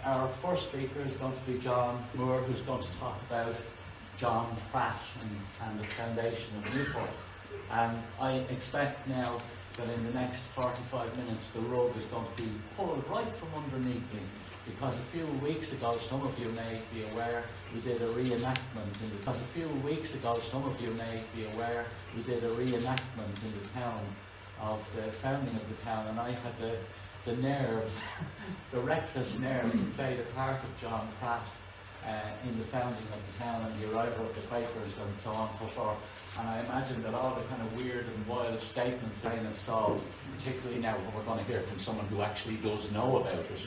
Our first speaker is going to be John Moore, who's going to talk about John Pratt and the foundation of Newport. And I expect now that in the next 45 minutes the rug is going to be pulled right from underneath me, because a few weeks ago, some of you may be aware, we did a reenactment in the town of the founding of the town, and I had the nerve, the reckless nerve, to play the part of John Pratt in the founding of the town and the arrival of the Quakers and so on and so forth. And I imagine that all the kind of weird and wild statements I have solved, particularly now when we're going to hear from someone who actually does know about it,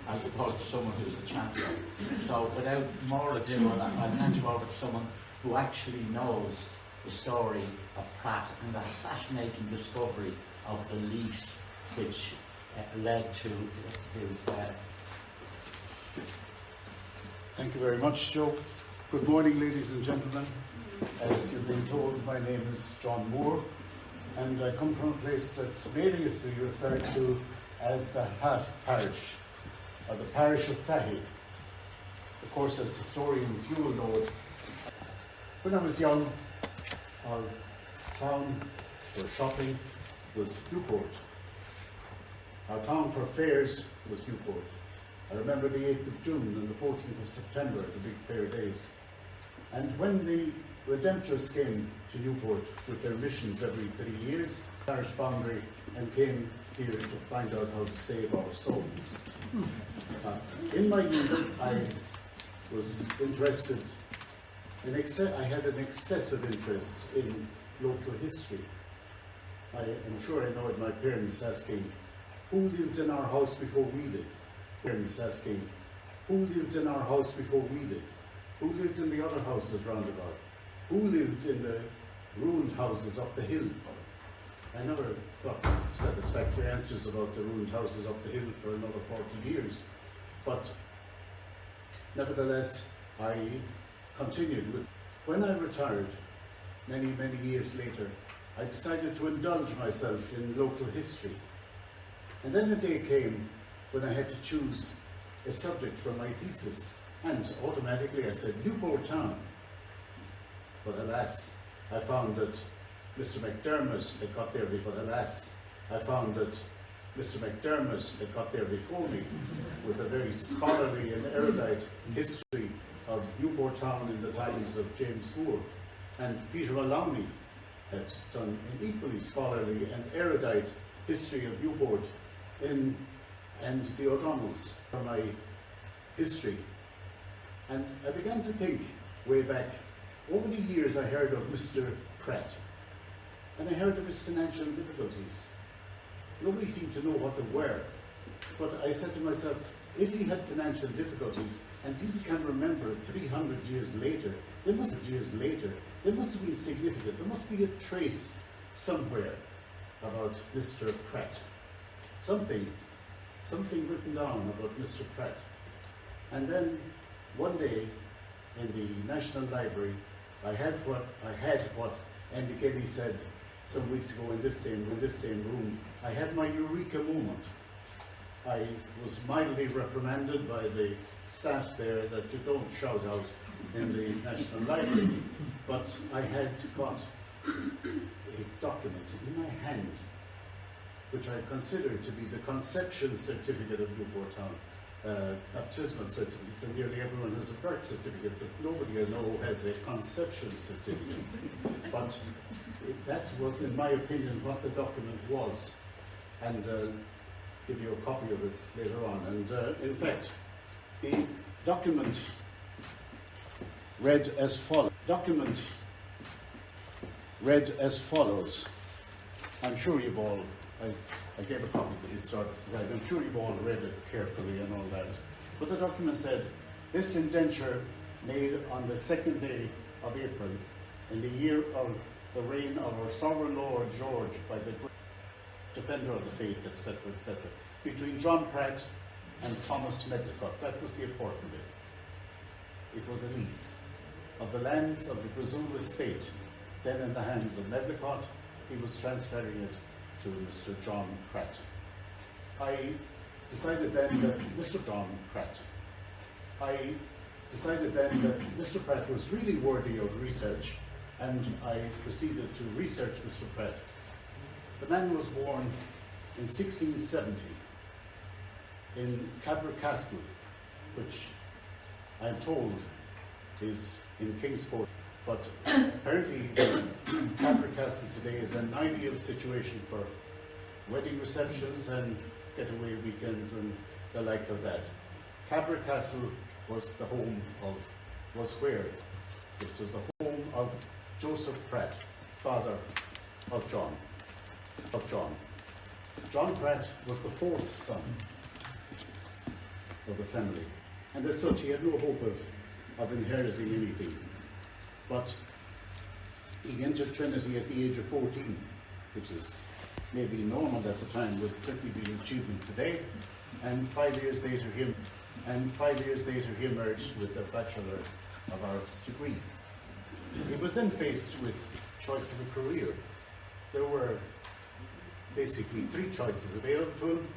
as opposed to someone who's a chancellor. So without more ado, I'll hand you over to someone who actually knows the story of Pratt and that fascinating discovery of the lease which led to his... Thank you very much, Joe. Good morning, ladies and gentlemen. As you've been told, my name is John Moore, and I come from a place that's variously referred to as the half parish, or the parish of Fahy. Of course, as historians, you will know it. When I was young, our town for shopping was Newport. Our town for fairs was Newport. I remember the 8th of June and the 14th of September, the big fair days. And when the Redemptorists came to Newport with their missions every 3 years, parish boundary, and came here to find out how to save our souls. In my youth, I was interested I had an excessive interest in local history. I am sure I know it, my parents asking, who lived in our house before we did? Parents asking, who lived in our house before we did? Who lived in the other houses round about? Who lived in the ruined houses up the hill? I never got satisfactory answers about the ruined houses up the hill for another 40 years. But nevertheless, I continued with. When I retired, many, many years later, I decided to indulge myself in local history. And then a day came when I had to choose a subject for my thesis. And automatically I said, Newport Town. But alas, I found that Mr. McDermott had got there before. Alas, I found that Mr. McDermott had got there before me with a very scholarly and erudite history of Newport Town in the times of James Moore. And Peter Maloney had done an equally scholarly and erudite history of Newport and the O'Donnells for my history. And I began to think way back. Over the years I heard of Mr. Pratt, and I heard of his financial difficulties. Nobody seemed to know what they were, but I said to myself, if he had financial difficulties and people can remember 300 years later, there must have been significant, there must be a trace somewhere about Mr. Pratt. Something written down about Mr. Pratt. And then one day in the National Library, I had what Andy Kenny said some weeks ago in this same room. I had my eureka moment. I was mildly reprimanded by the staff there that you don't shout out in the National Library, but I had got a document in my hand which I considered to be the conception certificate of Newport Town, baptismal certificates, and nearly everyone has a birth certificate, but nobody I know has a conception certificate. But that was, in my opinion, what the document was, and give you a copy of it later on. And in fact, the document read as follows. I'm sure you've all, I gave a copy to the Historical Society, I'm sure you've all read it carefully and all that. But the document said, this indenture made on the 2nd day of April in the year of the reign of our sovereign Lord George by the defender of the faith, etc., etc., between John Pratt and Thomas Medlicott. That was the important bit. It was a lease of the lands of the Brazil estate, then in the hands of Medlicott. He was transferring it to Mr. John Pratt. I decided then that Mr. John Pratt, I decided then that Mr. Pratt was really worthy of research, and I proceeded to research Mr. Pratt. The man was born in 1670 in Cabra Castle, which I'm told is in Kingsport, but apparently Cabra Castle today is an ideal situation for wedding receptions and getaway weekends and the like of that. Cabra Castle was the home of, it was the home of Joseph Pratt, father of John. John Pratt was the fourth son of the family, and as such he had no hope of inheriting anything. But he entered Trinity at the age of 14, which is maybe normal at the time, would simply be an achievement today, and 5 years later he emerged with a Bachelor of Arts degree. He was then faced with choice of a career. There were basically three choices available to him: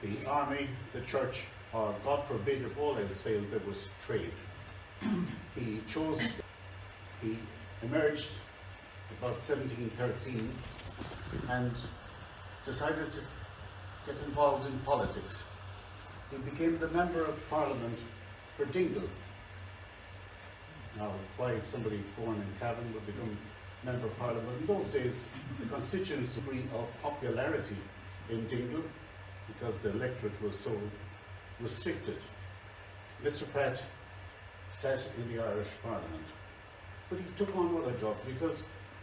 the army, the church, or God forbid, if all else failed, there was trade. He emerged about 1713 and decided to get involved in politics. He became the Member of Parliament for Dingle. Now, why somebody born in Cavan would become Member of Parliament? In those days, the constituency degree of popularity in Dingle, because the electorate was so restricted. Mr. Pratt sat in the Irish Parliament, but he took on other jobs because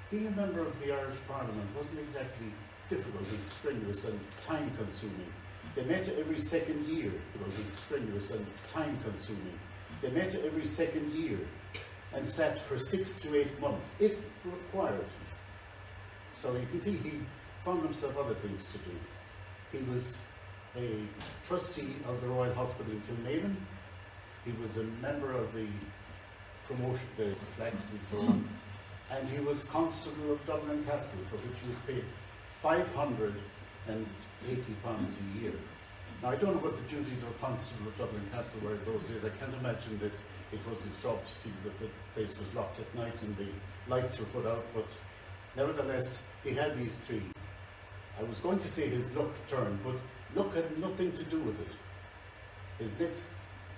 being a member of the Irish Parliament wasn't exactly difficult and strenuous and time-consuming. They met every second year. It was strenuous and time-consuming. They met every second year and sat for 6 to 8 months, if required. So you can see he found himself other things to do. He was a trustee of the Royal Hospital in Kilmainham. He was a member of the promotion, the flags and so on. And he was Constable of Dublin Castle, for which he was paid £580 a year. Now, I don't know what the duties of a Constable of Dublin Castle were in those days. I can't imagine that it was his job to see that the place was locked at night and the lights were put out, but nevertheless, he had these three. I was going to say his luck turned, but luck had nothing to do with it. His next,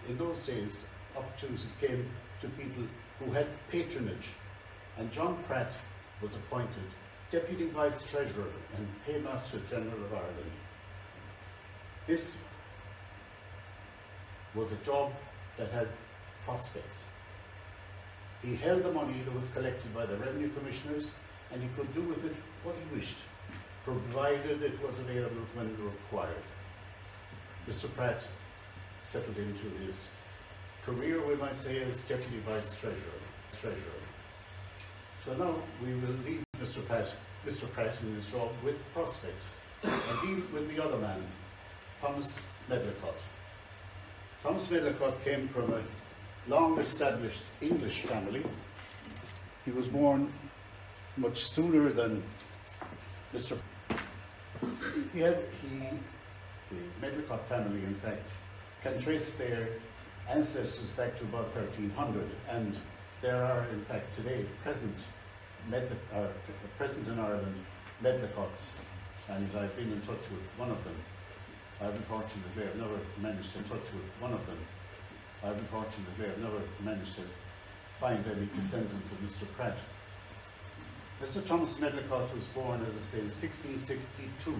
in those days, opportunities came to people who had patronage, and John Pratt was appointed Deputy Vice Treasurer and Paymaster General of Ireland. This was a job that had prospects. He held the money that was collected by the revenue commissioners, and he could do with it what he wished, provided it was available when required. Mr. Pratt settled into his career, we might say, as Deputy Vice Treasurer. So now we will leave Mr. Pratt in his job with prospects and deal with the other man, Thomas Medlicott. Thomas Medlicott came from a long-established English family. He was born much sooner than Mr. The Medlicott family, in fact, can trace their ancestors back to about 1300, and there are, in fact, today present in Ireland Medlicotts, and I've been in touch with one of them. Unfortunately, I've never managed to touch with one of them. Unfortunately, I've never managed to find any descendants of Mr. Pratt. Mr. Thomas Medlicott was born, as I say, in 1662.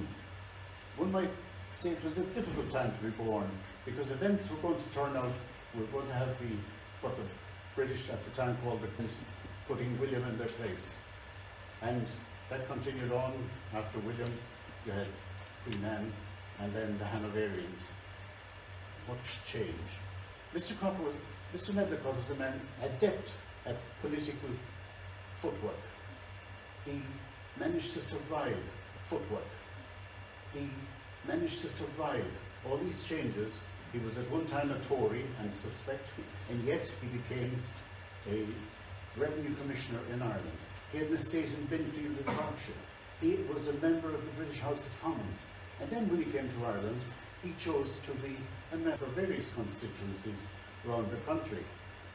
One might say it was a difficult time to be born, because events were going to turn out, we're going to have what the British at the time called putting William in their place. And that continued on. After William, you had Queen Anne, and then the Hanoverians. Much change. Mr. Medlicott was a man adept at political footwork. He managed to survive footwork. He managed to survive all these changes. He was at one time a Tory and suspect, and yet he became a revenue commissioner in Ireland. He had an estate in Binfield in Berkshire. He was a member of the British House of Commons. And then when he came to Ireland, he chose to be a member of various constituencies around the country.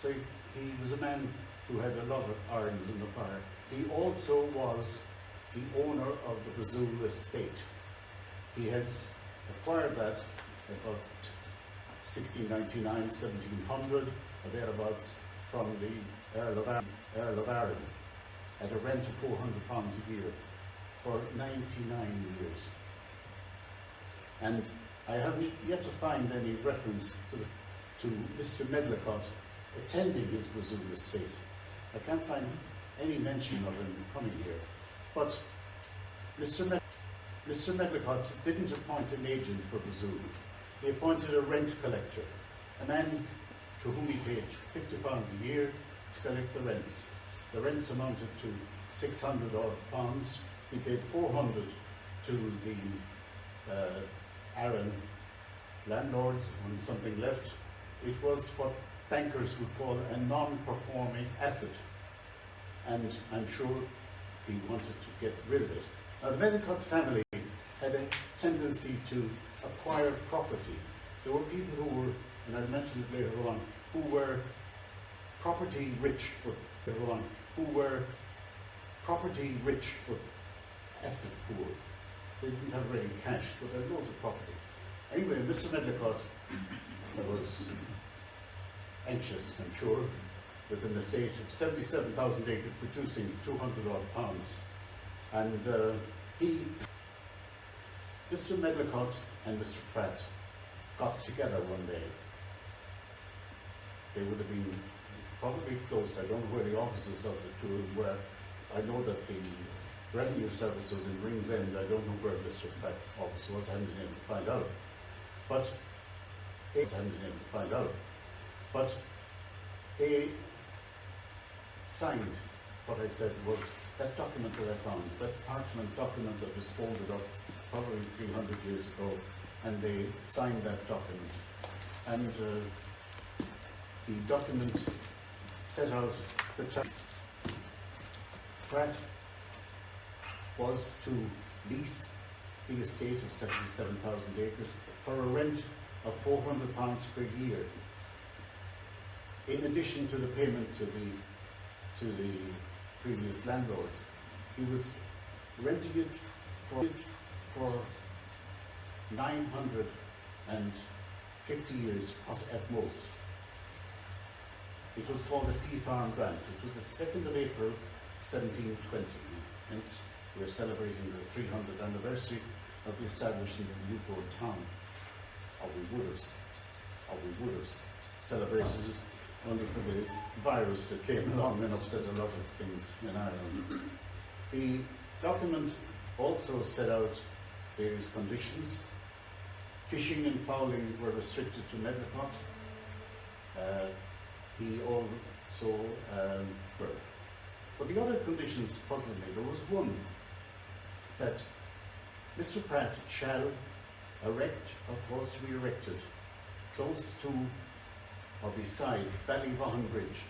So he was a man who had a lot of irons in the fire. He also was the owner of the Brazil estate. He had acquired that about 1699, 1700, or thereabouts, from the Earl of Arran at a rent of £400 a year for 99 years. And I haven't yet to find any reference to Mr. Medlicott attending his Brazil estate. I can't find any mention of him coming here. But Mr. Medlicott didn't appoint an agent for Brazil. He appointed a rent collector, a man to whom he paid £50 a year to collect the rents. The rents amounted to 600 odd pounds. He paid 400 to the Arran landlords when something left. It was what bankers would call a non-performing asset, and I'm sure he wanted to get rid of it. Now, the Medlicott family had a tendency to acquire property. There were people who were, and I'll mention it later on, who were property rich, but later on, who were property rich but asset poor. They didn't have ready cash, but they had loads of property. Anyway, Mr. Medlicott was anxious, I'm sure, with an estate of 77,000 acres producing 200 odd pounds. And Mr. Medlicott and Mr. Pratt got together one day. They would have been probably close. I don't know where the offices of the two were. I know that the Revenue Service was in Rings End. I don't know where Mr. Pratt's office was. I haven't been able to find out. But they signed what I said was that document that I found, that parchment document that was folded up probably 300 years ago, and they signed that document. And the document set out the terms. Pratt was to lease the estate of 77,000 acres for a rent of £400 per year, in addition to the payment to the previous landlords. He was renting it for 950 years at most. It was called a fee farm grant. It was the 2nd of April 1720. Hence, we're celebrating the 300th anniversary of the establishment of Newport town. Or we would have celebrated it only for the virus that came along and upset a lot of things in Ireland. The document also set out various conditions. Fishing and fowling were restricted to Medlicott. He also, but the other conditions puzzled me. There was one that Mr. Pratt shall erect, or cause to be erected, close to or beside Ballyvaughan Bridge.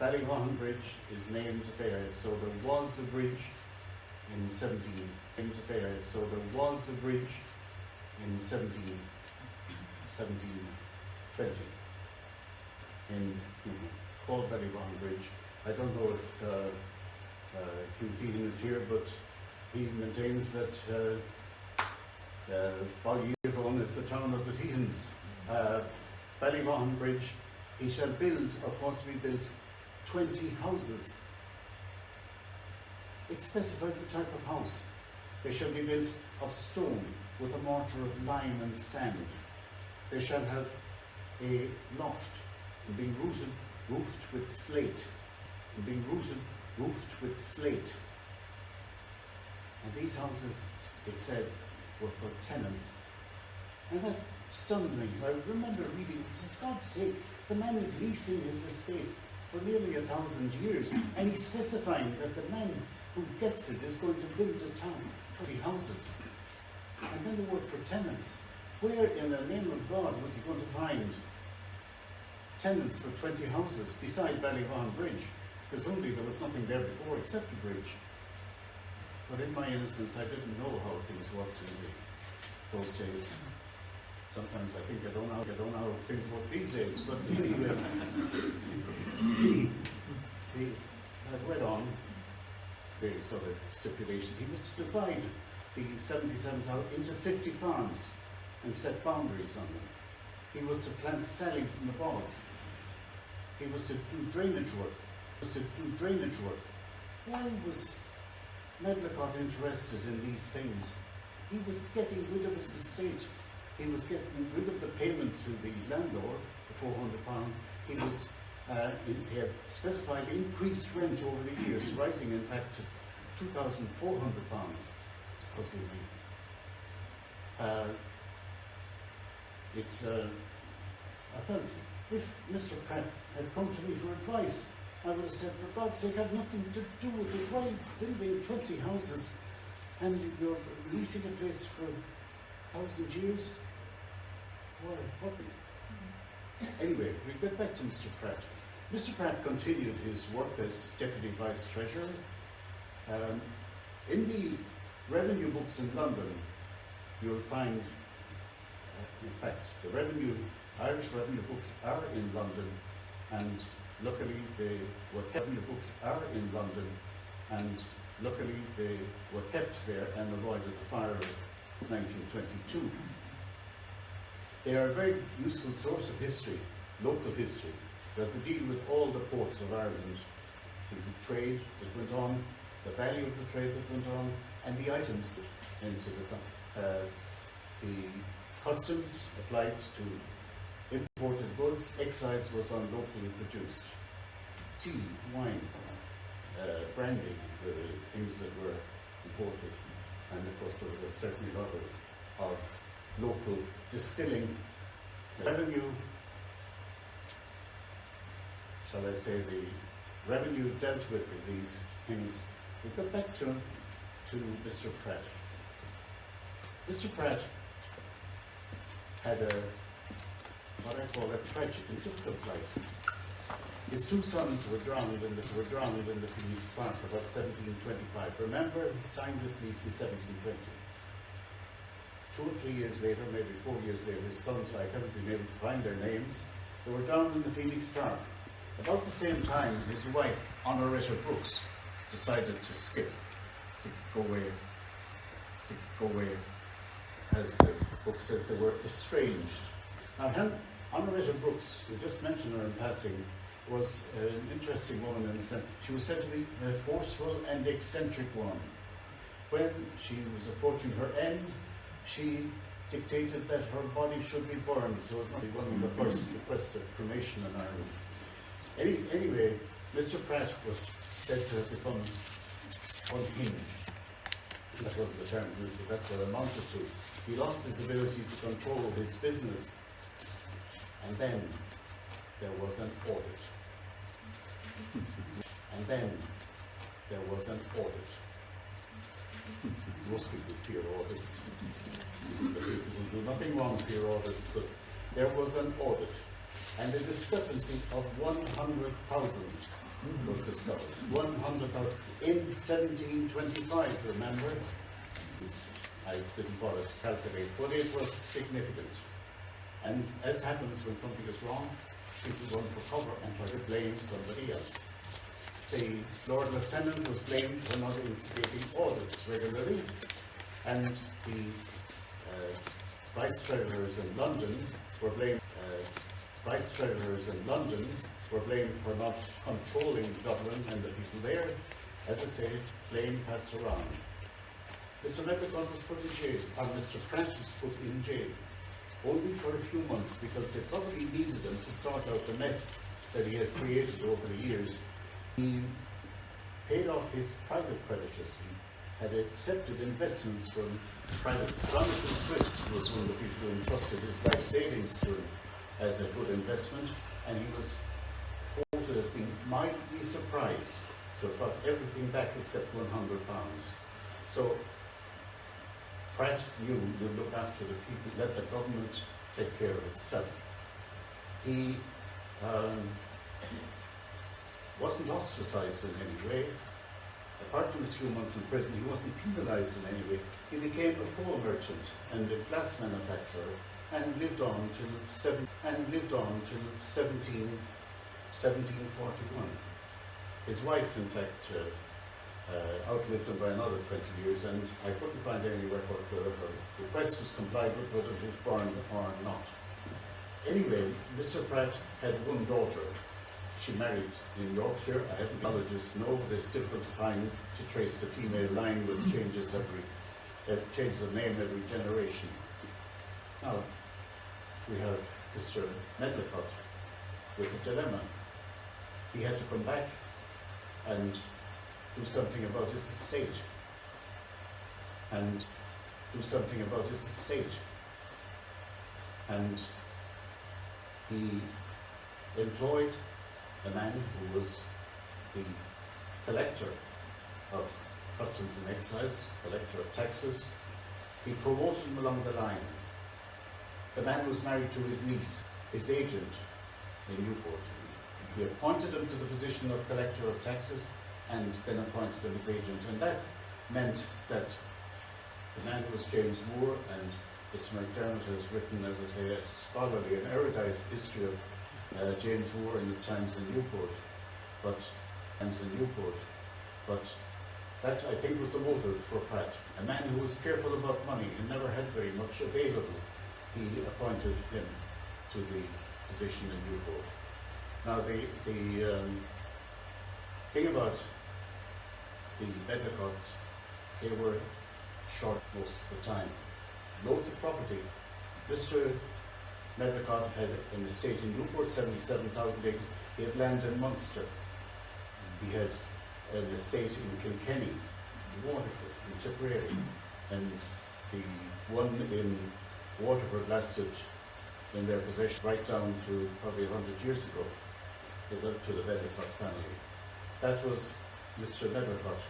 Ballyvaughan Bridge is named there, so there was a bridge in 1720 in called Ballyvaughan Bridge. I don't know if Hugh Phelan is here, but he maintains that Ballyvaughan is the town of the Phehans. Ballyvaughan Bridge, he shall build, or cause to be built, 20 houses. It specified the type of house. They shall be built of stone with a mortar of lime and sand. They shall have a loft, and being roofed with slate. And these houses, it said, were for tenants. And that stunned me. I remember reading, for God's sake, the man is leasing his estate for nearly 1,000 years, and he's specifying that the man who gets it is going to build a town, 20 houses. And then the word for tenants. Where in the name of God was he going to find tenants for 20 houses beside Ballyvaughan Bridge? Presumably there was nothing there before except a bridge. But in my innocence, I didn't know how things worked in those days. Sometimes I think I don't know how things work these days, but anyway, he read on various other stipulations. He was to divide the 77,000 into 50 farms and set boundaries on them. He was to plant sallies in the bogs. He was to do drainage work. Why was Medlicott interested in these things? He was getting rid of his estate. He was getting rid of the payment to the landlord, the £400. He was he had specified increased rent over the years, rising in fact to £2,400 possibly. I felt if Mr. Pratt had come to me for advice, I would have said, for God's sake, I've nothing to do with it. Why building 20 houses and you're leasing a place for 1,000 years? Why? What? Anyway, we get back to Mr. Pratt. Mr. Pratt continued his work as Deputy Vice Treasurer. In the revenue books in London, you'll find, in fact, the Irish revenue books are in London, and luckily they were kept there and avoided the fire of 1922. They are a very useful source of history, local history, that they deal with all the ports of Ireland, the trade that went on, the value of the trade that went on, and the items into the customs applied to imported goods. Excise was on locally produced. Tea, wine, brandy, the things that were imported, and of course there was certainly a lot of local distilling. Revenue, shall I say, the revenue dealt with these things. We got back to Mr. Pratt. Mr. Pratt had what I call a tragic and difficult life. His two sons were drowned in the Phoenix Park about 1725. Remember, he signed this lease in 1720. 2 or 3 years later, maybe 4 years later, his sons, I haven't been able to find their names, they were drowned in the Phoenix Park. About the same time, his wife, Honoretta Brooks, decided to skip, to go away, as the book says, they were estranged. Now, Honoretta Brooks, we just mentioned her in passing, was an interesting woman in the sense she was said to be a forceful and eccentric woman. When she was approaching her end, she dictated that her body should be burned, so it was one of the first requests of cremation in Ireland. Anyway, Mr. Pratt was said to have become unhinged. That wasn't the term used, but that's what it amounted to. He lost his ability to control his business, and then there was an audit. Most people fear audits. The people who do nothing wrong fear audits, but there was an audit, and a discrepancy of 100,000 was discovered. 100,000 in 1725, remember? I didn't bother to calculate, but it was significant. And as happens when something is wrong, people run for cover and try to blame somebody else. The Lord Lieutenant was blamed for not instigating audits regularly, and the Vice Treasurers in London were blamed. Were blamed for not controlling Dublin and the people there. As I say, blame passed around. Mr. Medlicott was put in jail, and Mr. Pratt was put in jail, only for a few months, because they probably needed him to sort out the mess that he had created over the years. He paid off his private creditors. He had accepted investments from private. Jonathan Swift was one of the people who entrusted his life savings to him as a good investment, and he was quoted as being mildly surprised to have got everything back except £100. So Pratt knew to look after the people, let the government take care of itself. He wasn't ostracized in any way. Apart from his few months in prison, he wasn't penalized in any way. He became a coal merchant and a glass manufacturer and lived on till 1741. His wife, in fact, outlived him by another 20 years, and I couldn't find any record whether her request was complied with, whether she was born or not. Anyway, Mr. Pratt had one daughter. She married in Yorkshire. I haven't biologists know, but it's difficult to find, to trace the female line with changes of name every generation. Now, we have Mr. Medlicott with a dilemma. He had to come back and do something about his estate. And he employed a man who was the collector of customs and excise, collector of taxes. He promoted him along the line. The man was married to his niece, his agent in Newport. He appointed him to the position of collector of taxes and then appointed him as agent. And that meant that the man who was James Moore, and Mr. McDermott has written, as I say, a scholarly and erudite history of James Moore in his times in Newport. But that, I think, was the motive for Pratt. A man who was careful about money and never had very much available. He appointed him to the position in Newport. Now, the thing about the Medlicotts, they were short most of the time. Loads of property. Mr. Medlicott had an estate in Newport, 77,000 acres. He had land in Munster. He had an estate in Kilkenny, Waterford, in Tipperary, and the one in Waterford lasted in their possession right down to probably 100 years ago, to the Medlicott family. That was Mr. Medlicott.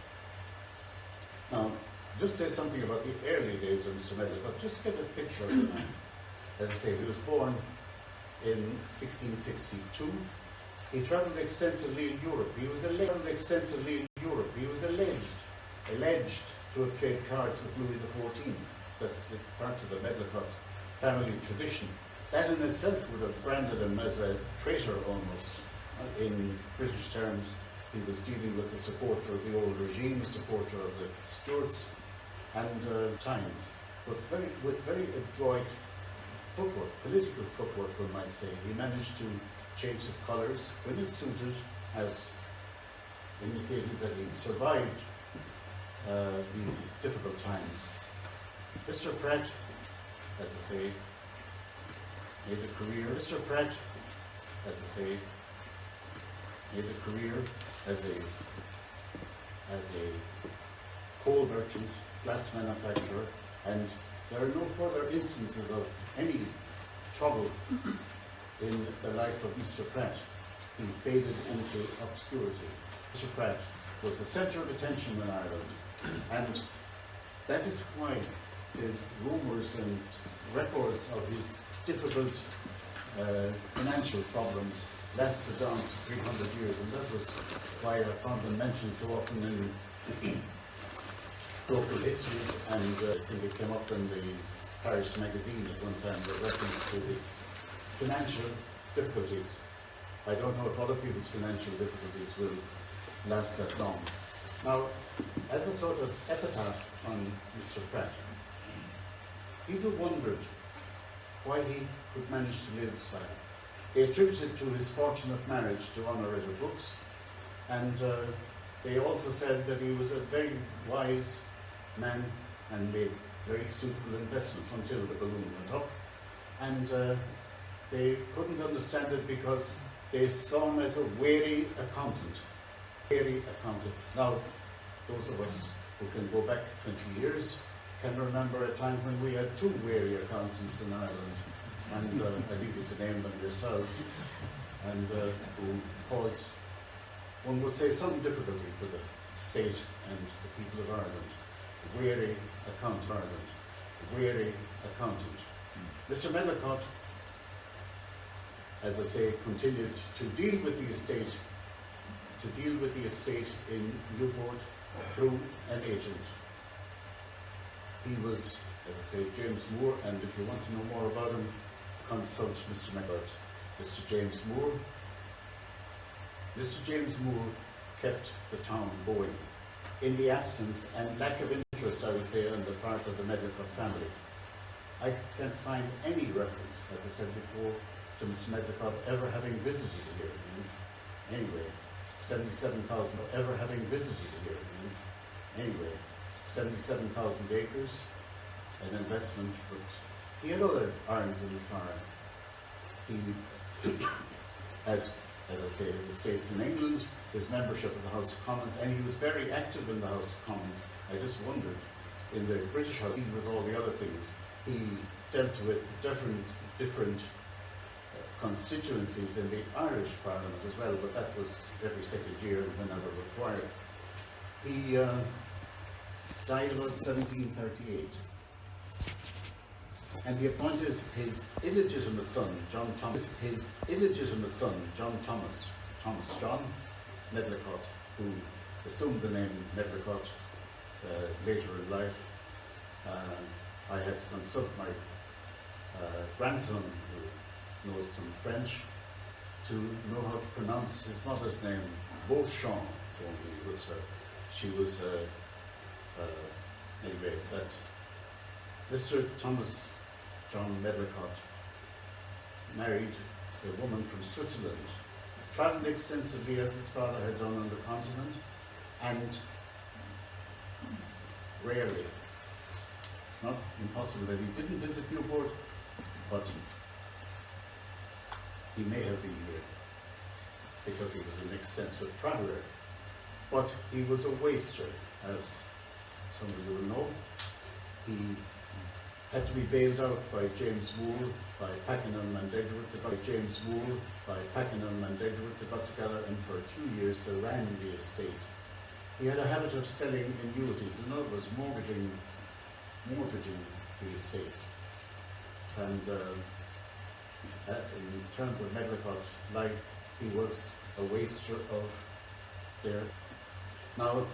Now, just say something about the early days of Mr. Medlicott, just to get a picture of the man. As I say, he was born in 1662. He travelled extensively in Europe. He was alleged to have played cards with Louis XIV. That's part of the Medlicott family tradition. That in itself would have branded him as a traitor almost. In British terms, he was dealing with a supporter of the old regime, a supporter of the Stuarts and times, but with very adroit footwork, political footwork, one might say. He managed to change his colours when it suited, as indicated that he survived these difficult times. Mr. Pratt, as I say, made a career. As a coal merchant, glass manufacturer, and there are no further instances of any trouble in the life of Mr. Pratt. He faded into obscurity. Mr. Pratt was the centre of attention in Ireland, and that is why the rumours and records of his difficult financial problems lasted on to 300 years, and that was why I found them mentioned so often in local histories, and I think it came up in the parish magazine at one time with reference to his financial difficulties. I don't know if other people's financial difficulties will last that long. Now, as a sort of epitaph on Mr. Pratt, people wondered why he could manage to live so. They attributed to his fortunate marriage to Honorator Brooks, and they also said that he was a very wise man and made very suitable investments until the balloon went up. And they couldn't understand it because they saw him as a wary accountant. Now, those of us who can go back 20 years can remember a time when we had two wary accountants in Ireland, and I leave you to name them yourselves, and who caused, one would say, some difficulty for the state and the people of Ireland. Wary accountant. Mr. Medlicott, as I say, continued to deal with the estate in Newport through an agent. He was as I say, James Moore, and if you want to know more about him, consult Mr. McGirt. Mr. James Moore. Mr. James Moore kept the town going in the absence and lack of interest, I would say, on the part of the Medlicott family. I can't find any reference, as I said before, to Mr. Medlicott ever having visited here. Anyway, 77,000 ever having visited here. Anyway, 77,000 acres, an investment, but he had other irons in the fire. He had, as I say, his estates in England, his membership of the House of Commons, and he was very active in the House of Commons. I just wondered, in the British House, with all the other things, he dealt with different constituencies in the Irish Parliament as well, but that was every second year whenever required. He died about 1738, and he appointed his illegitimate son, John Thomas, John Medlicott, who assumed the name Medlicott later in life. I had to consult my grandson, who knows some French, to know how to pronounce his mother's name. Beauchamp told me it was her. She was, anyway, that Mr. Thomas John Medlicott married a woman from Switzerland, travelled extensively as his father had done on the continent, and rarely. It's not impossible that he didn't visit Newport, but he may have been here because he was an extensive traveller. But he was a waster, as some of you will know. He had to be bailed out by James Moore, by Pakenham and Edgeworth. They got together, and for a few years they ran the estate. He had a habit of selling annuities, in other words, mortgaging the estate. And in terms of Medlicott life, he was a waster of their. Now,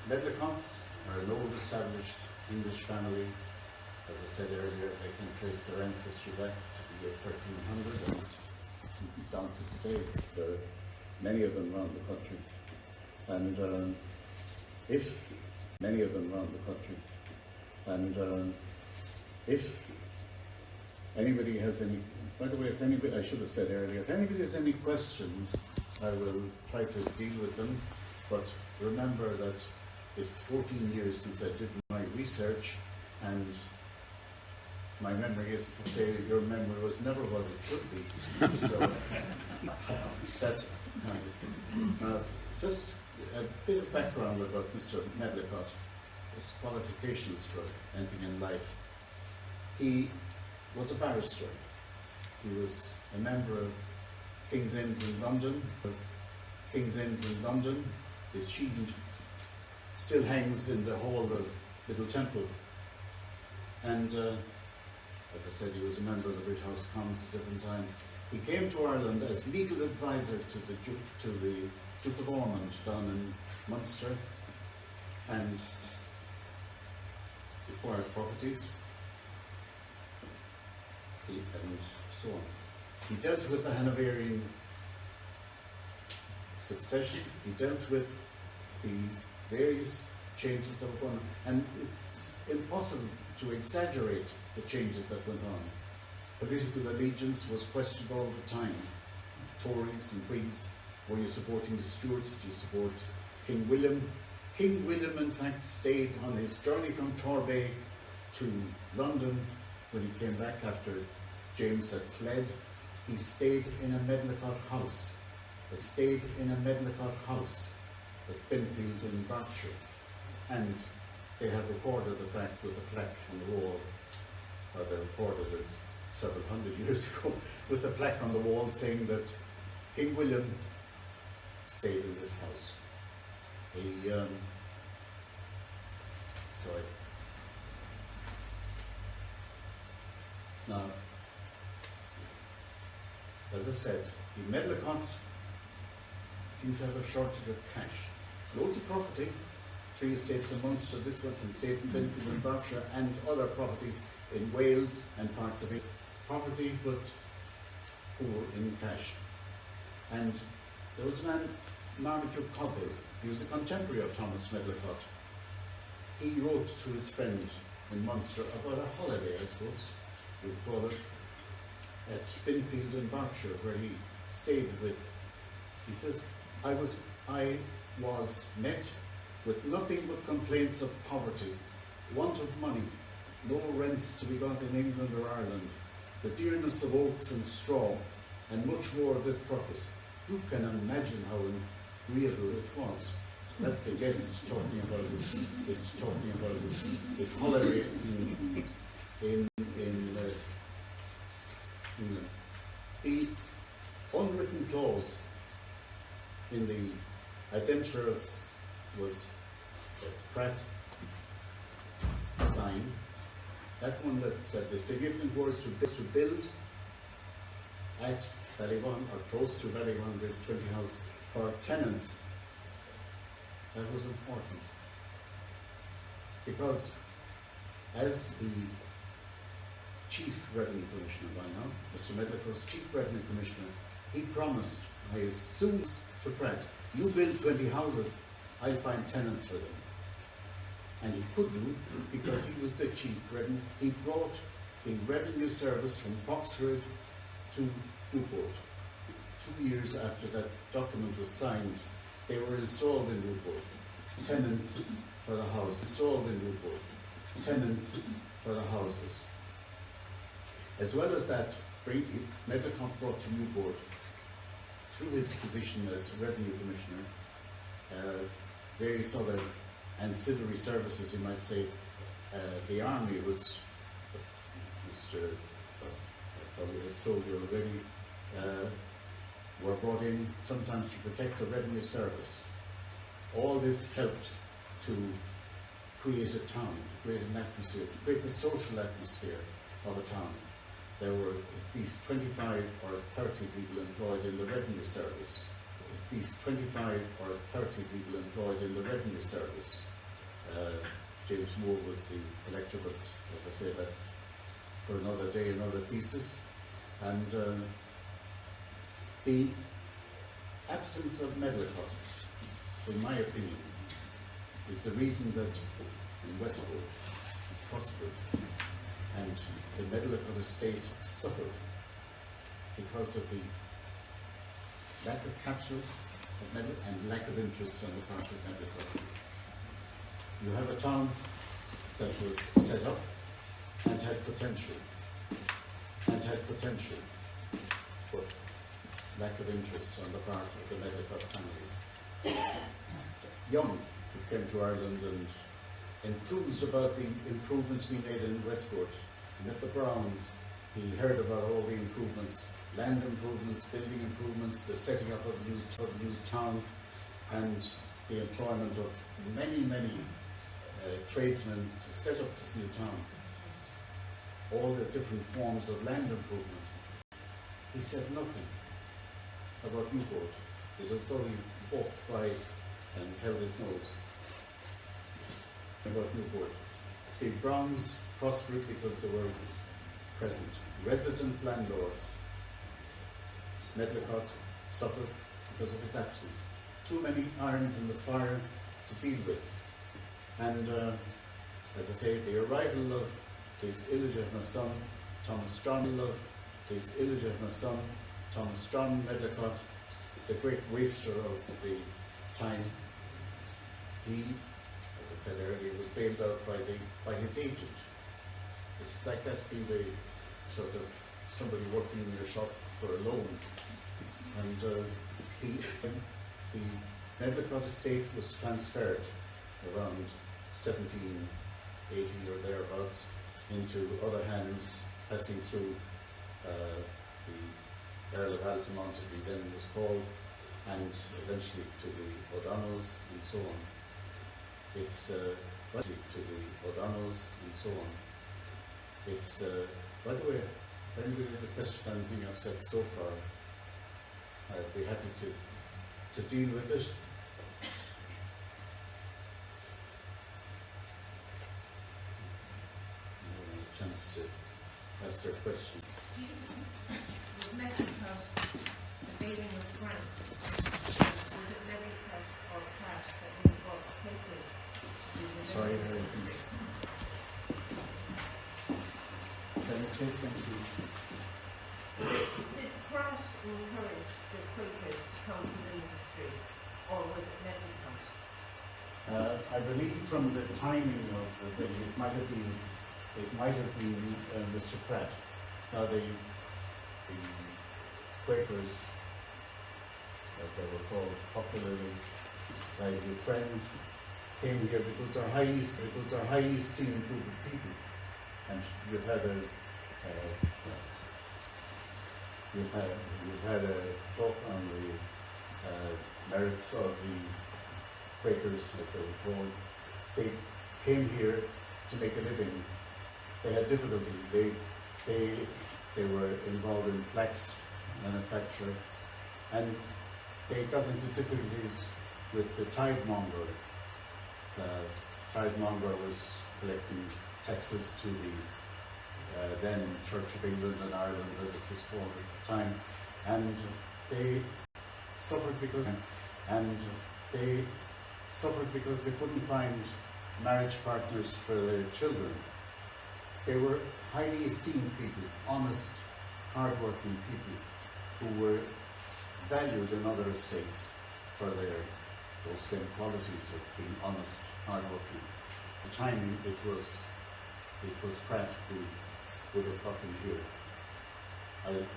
Medlicotts are an old established English family. As I said earlier, they can trace their ancestry back to the year 1300 and down to today. There are many of them around the country. And if anybody has any, by the way, if anybody, I should have said earlier, if anybody has any questions, I will try to deal with them, but remember that it's 14 years since I did my research, and my memory is to say that your memory was never what it should be. So that's just a bit of background about Mr. Medlicott, his qualifications for anything in life. He was a barrister. He was a member of King's Inns in London. His shield still hangs in the hall of Little Temple. And as I said, he was a member of the British House of Commons at different times. He came to Ireland as legal advisor to the Duke of Ormond down in Munster, and acquired properties, and so on. He dealt with the Hanoverian succession. He dealt with the various changes that were going on, and it's impossible to exaggerate the changes that went on. Political allegiance was questioned all the time. Tories and Whigs, were you supporting the Stuarts? Do you support King William? King William, in fact, stayed on his journey from Torbay to London. When he came back after James had fled, he stayed in a Medlicott house. At Benfield in Berkshire. And they have recorded the fact with a plaque on the wall, or they recorded it several hundred years ago, with a plaque on the wall saying that King William stayed in this house. Now, as I said, the Medlicotts seem to have a shortage of cash. Loads of property, 3 estates in Munster, this one in St. Benfield in Berkshire, and other properties in Wales and parts of it. Poverty, but poor in cash. And there was a man, Marmaduke Cobble. He was a contemporary of Thomas Medlicott. He wrote to his friend in Munster about a holiday, I suppose you'd call it, at Binfield in Berkshire, where he stayed with. He says, I was met with nothing but complaints of poverty, want of money, no rents to be got in England or Ireland, the dearness of oats and straw, and much more of this purpose. Who can imagine how agreeable it was? That's the guest talking about his holiday in the unwritten clause in the adventures was Pratt signed. That one that said the significant words to build at Ballyone or close to Ballyone with 20 houses for tenants. That was important because as the Chief Revenue Commissioner by now, Mr. Medlicott's Chief Revenue Commissioner, he promised, I assume to Pratt, you build 20 houses, I'll find tenants for them. And he could do because he was the Chief Revenue. He brought the revenue service from Foxford to Newport. 2 years after that document was signed, they were installed in Newport. Tenants for the houses. Installed in Newport. Tenants for the houses. As well as that, Medlicott brought to Newport, through his position as Revenue Commissioner, various other ancillary services, you might say. The Army was, Mr. probably has told you already, were brought in sometimes to protect the revenue service. All this helped to create a town, to create an atmosphere, to create the social atmosphere of a town. There were at least 25 or 30 people employed in the revenue service. At least 25 or 30 people employed in the revenue service. James Moore was the collector, but as I say, that's for another day, another thesis. And the absence of Medlicott, in my opinion, is the reason that in Westport prospered and the Medlicott estate suffered because of the lack of capital and lack of interest on the part of Medlicott. You have a town that was set up and had potential, but lack of interest on the part of the Medlicott family. Young, who came to Ireland and enthused about the improvements being made in Westport, he met the Browns, he heard about all the improvements, land improvements, building improvements, the setting up of a new town, and the employment of many tradesmen to set up this new town. All the different forms of land improvement. He said nothing about Newport. It was though he walked by and held his nose about Newport. The Browns prospered because they were present. Resident landlords. Medlicott suffered because of his absence. Too many irons in the fire to deal with. And as I say, the arrival of his illegitimate son, Thomas Strong, Medlicott, the great waster of the time, he, as I said earlier, was bailed out by his agent. It's like that's been the sort of somebody working in your shop for a loan. And the Medlicott estate was transferred around 1780 or thereabouts into other hands, passing through the Earl of Altamont, as he then was called, and eventually to the O'Donnells and so on. It's to the O'Donnells and so on. It's by the way, if anybody has a question on anything I've said so far, I'd be happy to deal with it. as their question. Was Medlicott the building of grants? Was it Medlicott or Pratt that really brought papers to do the Sorry, living I industry? Can you say it again, please? Did Pratt encourage the Quakers to come to the industry, or was it Medlicott? I believe from the timing of the thing, it might have been Mr. Pratt. Now the Quakers, as they were called popularly, Society of Friends, came here because they're highly esteemed group of people, and you've had a talk on the merits of the Quakers, as they were called. They came here to make a living. They had difficulty. They were involved in flax manufacture, and they got into difficulties with the tidemonger. Tidemonger was collecting taxes to the then Church of England and Ireland, as it was called at the time, and they suffered because they couldn't find marriage partners for their children. They were highly esteemed people, honest, hard-working people who were valued in other estates for those same qualities of being honest, hard-working. At the time it was Pratt who would have got them here. I'm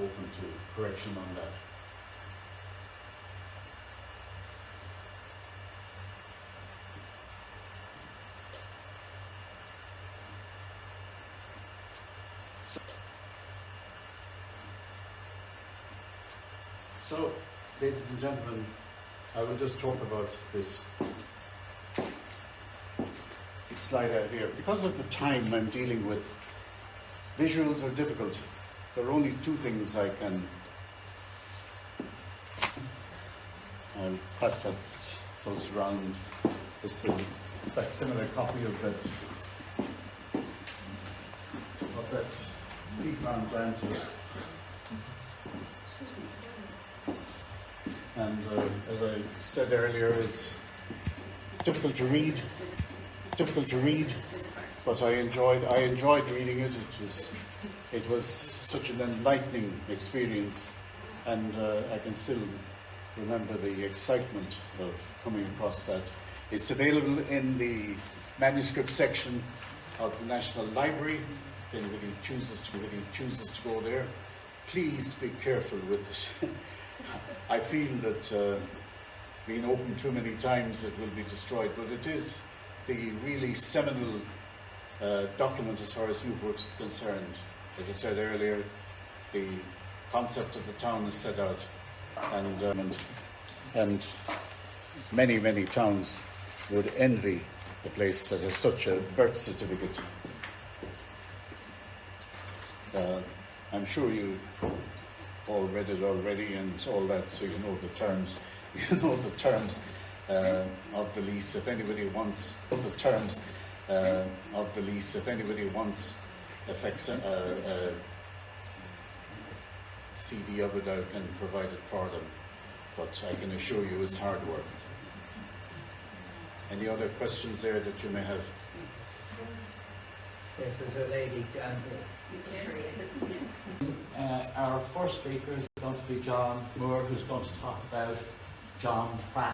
open to correction on that. So, ladies and gentlemen, I will just talk about this slide out here. Because of the time I'm dealing with, visuals are difficult. There are only two things I can. I'll pass those around. This is a facsimile copy of that Leapman Lantern. And as I said earlier, it's difficult to read, but I enjoyed reading it. It was such an enlightening experience, and I can still remember the excitement of coming across that. It's available in the manuscript section of the National Library. If anybody chooses to go there, please be careful with it. I feel that being opened too many times it will be destroyed, but it is the really seminal document as far as Newport is concerned. As I said earlier, the concept of the town is set out, and many towns would envy the place that has such a birth certificate. I'm sure you all read it already and all that, so you know the terms. You know the terms of the lease. If anybody wants a CD of it, I can provide it for them. But I can assure you, it's hard work. Any other questions there that you may have? Yes, there's a lady down here. Our first speaker is going to be John Moore, who's going to talk about John Pratt.